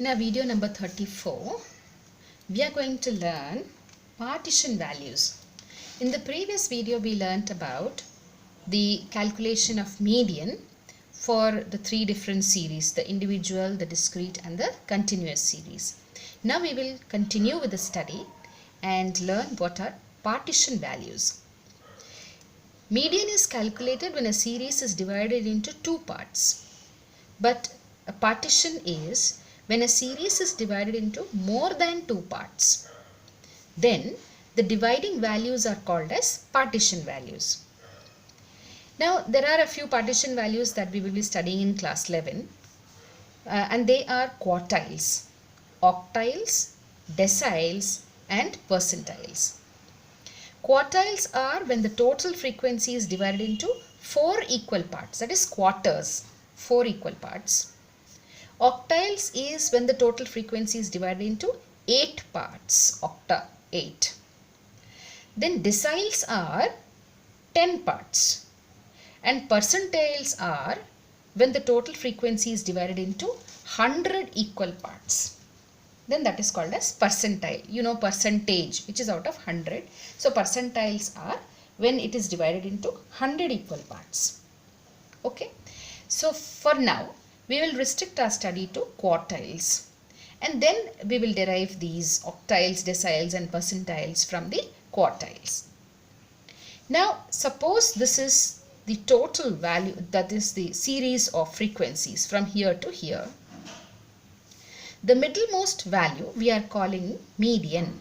In our video number 34, we are going to learn partition values. In the previous video, we learnt about the calculation of median for the three different series, the individual, the discrete and the continuous series. Now we will continue with the study and learn what are partition values. Median is calculated when a series is divided into two parts, but a partition is when a series is divided into more than two parts. Then the dividing values are called as partition values. Now there are a few partition values that we will be studying in class 11 and they are quartiles, octiles, deciles and percentiles. Quartiles are when the total frequency is divided into 4 equal parts, that is quarters, 4 equal parts. Octiles is when the total frequency is divided into 8 parts, octa 8. Then deciles are 10 parts and percentiles are when the total frequency is divided into 100 equal parts. Then that is called as percentile. You know percentage, which is out of 100. So percentiles are when it is divided into 100 equal parts. Okay. So for now, we will restrict our study to quartiles. And then we will derive these octiles, deciles and percentiles from the quartiles. Now suppose this is the total value, that is the series of frequencies from here to here. The middlemost value we are calling median.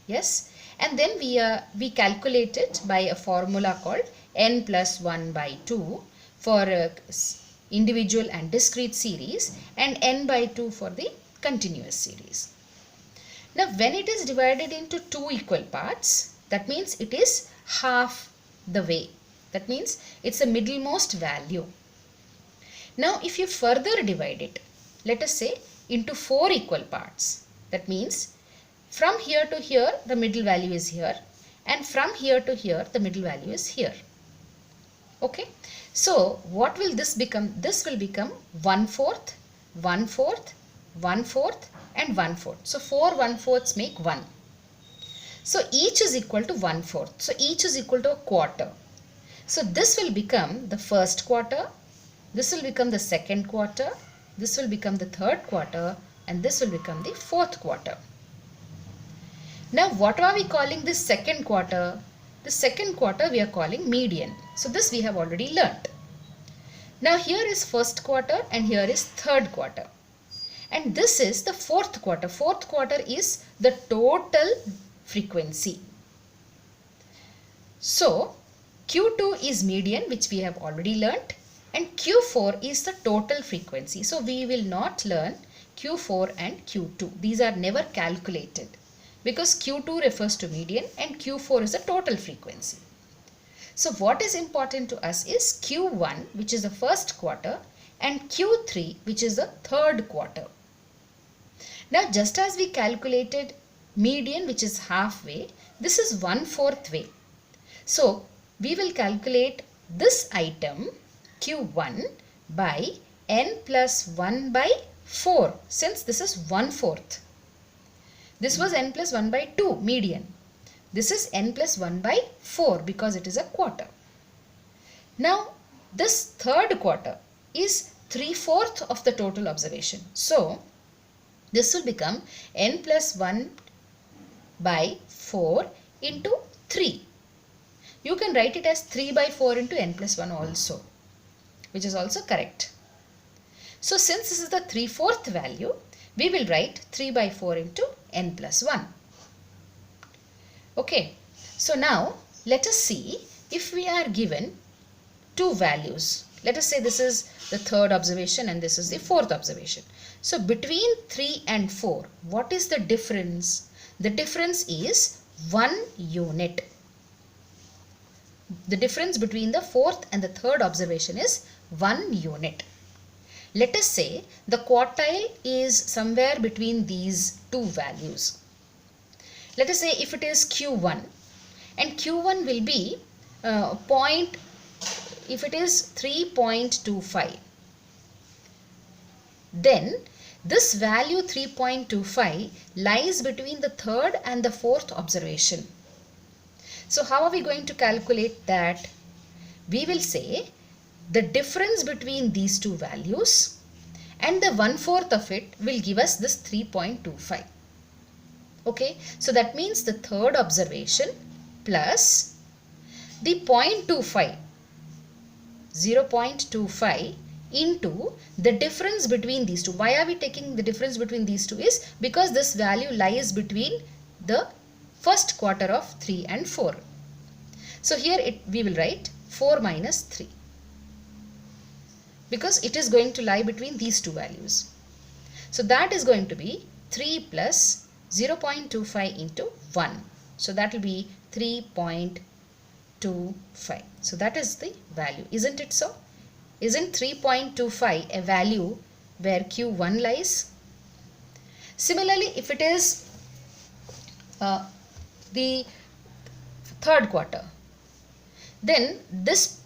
Yes, and then we calculate it by a formula called n plus 1 by 2 for individual and discrete series and n by 2 for the continuous series. Now when it is divided into two equal parts, that means it is half the way. That means it's a middlemost value. Now if you further divide it, let us say into 4 equal parts, that means from here to here the middle value is here and from here to here the middle value is here. Okay, so what will this become? This will become 1/4, 1/4, 1/4 and 1/4. So 4 1/4s make 1. So each is equal to 1/4. So each is equal to a quarter. So this will become the first quarter, this will become the second quarter, this will become the third quarter and this will become the fourth quarter. Now what are we calling this second quarter? The second quarter we are calling median. So this we have already learnt. Now here is first quarter and here is third quarter. And this is the fourth quarter. Fourth quarter is the total frequency. So Q2 is median, which we have already learnt, and Q4 is the total frequency. So we will not learn Q4 and Q2. These are never calculated because Q2 refers to median and Q4 is the total frequency. So what is important to us is Q1, which is the first quarter, and Q3, which is the third quarter. Now just as we calculated median, which is halfway, this is 1/4 way. So we will calculate this item Q1 by n plus 1 by 4, since this is 1/4. This was n plus 1 by 2 median. This is n plus 1 by 4 because it is a quarter. Now this third quarter is 3/4 of the total observation. So this will become n plus 1 by 4 into 3. You can write it as 3 by 4 into n plus 1 also, which is also correct. So since this is the 3/4 value, we will write 3 by 4 into n plus 1. Okay, so now let us see if we are given two values. Let us say this is the third observation and this is the fourth observation. So between 3 and 4, what is the difference? The difference is 1 unit. The difference between the fourth and the third observation is 1 unit. Let us say the quartile is somewhere between these two values. Let us say if it is Q1 and Q1 will be if it is 3.25, then This value 3.25 lies between the third and the fourth observation. So how are we going to calculate that? We will say the difference between these two values and the 1/4 of it will give us this 3.25. Okay, so that means the third observation plus the 0.25, 0.25 into the difference between these two. Why are we taking the difference between these two? Is because this value lies between the first quarter of 3 and 4. So here we will write 4 minus 3 because it is going to lie between these two values. So that is going to be 3 plus 0.25 into 1. So that will be 3.25. So that is the value. Isn't it so? Isn't 3.25 a value where Q1 lies? Similarly, if it is the third quarter, then this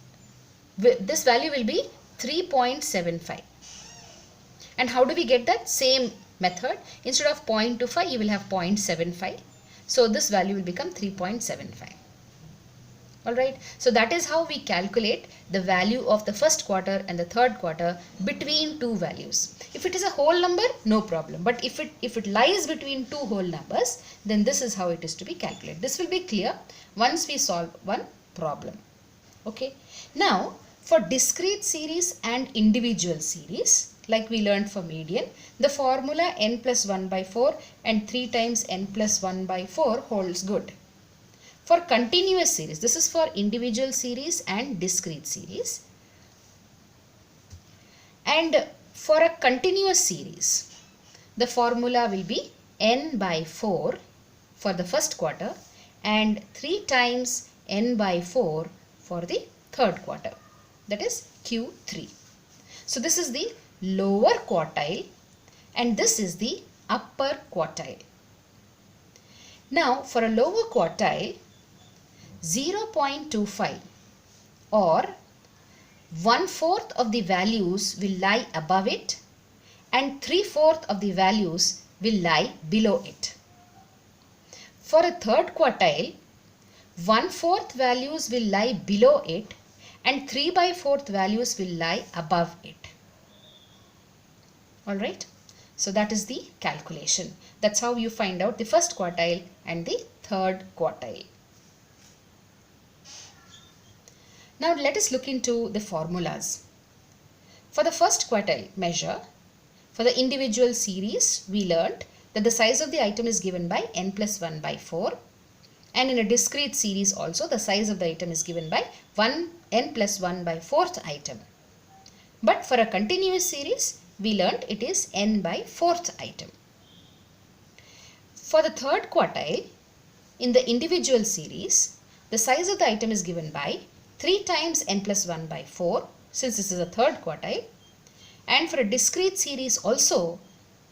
value will be 3.75. And how do we get that? Same method. Instead of 0.25, you will have 0.75. So this value will become 3.75. Alright, so that is how we calculate the value of the first quarter and the third quarter between two values. If it is a whole number, no problem. But if it lies between two whole numbers, then this is how it is to be calculated. This will be clear once we solve one problem. Okay. Now, for discrete series and individual series, like we learned for median, the formula n plus 1 by 4 and 3 times n plus 1 by 4 holds good. For continuous series, this is for individual series and discrete series. And for a continuous series, the formula will be n by 4 for the first quarter and 3 times n by 4 for the third quarter. That is Q3. So this is the lower quartile and this is the upper quartile. Now for a lower quartile, 0.25 or 1/4 of the values will lie above it and 3/4 of the values will lie below it. For a third quartile, 1/4 values will lie below it and 3/4 values will lie above it. Alright, so that is the calculation. That's how you find out the first quartile and the third quartile. Now let us look into the formulas. For the first quartile measure, for the individual series, we learnt that the size of the item is given by n plus 1 by 4. And in a discrete series also, the size of the item is given by n plus 1 by 4th item. But for a continuous series, we learnt it is n by 4th item. For the third quartile, in the individual series, the size of the item is given by 3 times n plus 1 by 4, since this is a third quartile. And for a discrete series also,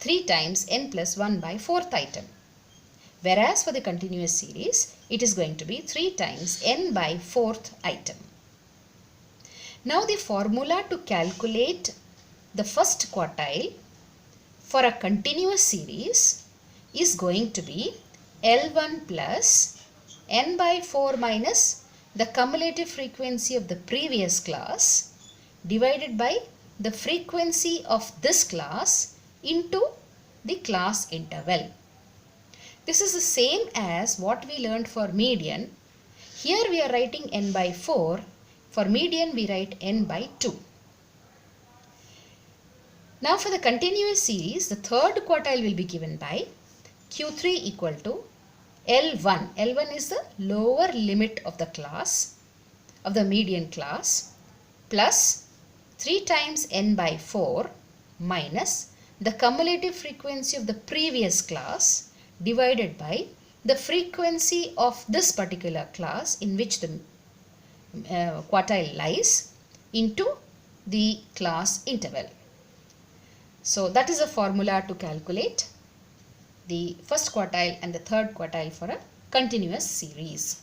3 times n plus 1 by 4th item. Whereas for the continuous series, it is going to be 3 times n by 4th item. Now the formula to calculate the first quartile for a continuous series is going to be L1 plus n by 4 minus the cumulative frequency of the previous class divided by the frequency of this class into the class interval. This is the same as what we learned for median. Here we are writing n by 4. For median we write n by 2. Now for the continuous series, the third quartile will be given by Q3 equal to L1. L1 is the lower limit of the class, of the median class, plus 3 times n by 4 minus the cumulative frequency of the previous class divided by the frequency of this particular class in which the quartile lies into the class interval. So that is a formula to calculate the first quartile and the third quartile for a continuous series.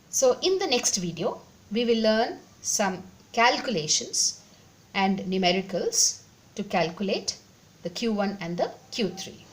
So in the next video, we will learn some calculations and numericals to calculate the Q1 and the Q3.